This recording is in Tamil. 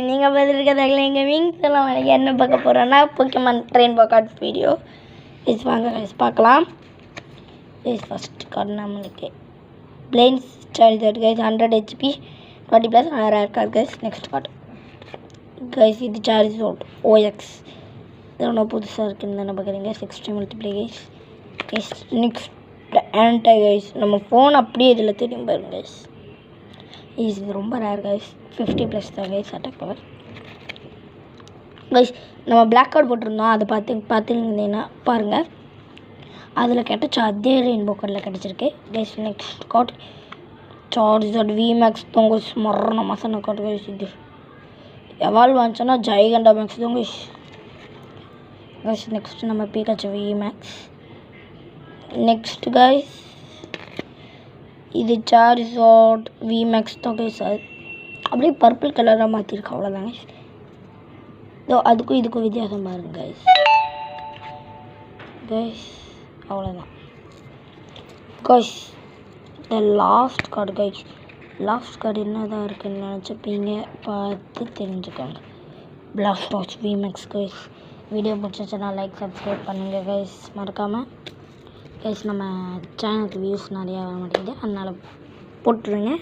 நீங்கள் பார்த்துருக்கதாங்களே எங்கள் விங்ஸ் எல்லாம் என்ன பார்க்க போகிறோன்னா Pokemon rainbow card video. Guys வாங்க கைஸ் பார்க்கலாம். கைஸ் ஃபஸ்ட் கார்டு நம்மளுக்கு planes charger guys 100 HP 20+ rare card guys. Next card guys இது சார்ஜர் OX இதெல்லாம் புதுசாக இருக்குன்னு தானே பார்க்குறீங்க. 60 multiply guys. Guys next anti guys நம்ம ஃபோன் அப்படியே இதில் தெரியும் பாருங்க கைஸ். இது ரொம்ப ரேர் கைஸ் 50+ தான் கைஸ் அட்டாக் பவர். கைஸ் நம்ம பிளாக் கார்டு போட்டிருந்தோம், அதை பார்த்துருந்தீங்கன்னா பாருங்கள், அதில் கிடச்சா அதே ரெயின்போ கார்டில் கிடச்சிருக்கு guys. Next card charger VMAX தான் கைஸ். மரண மசான கார்டு கைஸ். இது எவால்வ் ஆச்சுன்னா ஜெய்கண்டா மேக்ஸ் தான் கைஸ். கைஸ் நெக்ஸ்ட் நம்ம பிகாச்சு VMAX. நெக்ஸ்ட் கைஸ் இது சார்ஜர் VMAX தான் கைஸ். அப்படியே பர்பிள் கலராக மாற்றிருக்கு அவ்வளோதாங்க. இதோ அதுக்கும் இதுக்கும் வித்தியாசம் பாருங்க கைஸ். கைஸ் அவ்வளோதான் guys. The last card guys. Last card என்னதான் இருக்குன்னு நினச்சிப்பீங்க, பார்த்து தெரிஞ்சுக்கோங்க. Blast watch VMAX guys. Video பிடிச்சிச்சுன்னா லைக் சப்ஸ்கிரைப் பண்ணுங்கள் கைஸ் மறக்காமல். கைஸ் நம்ம சேனலுக்கு வியூஸ் நிறையா வர மாட்டேங்குது, அதனால் போட்டுருங்க.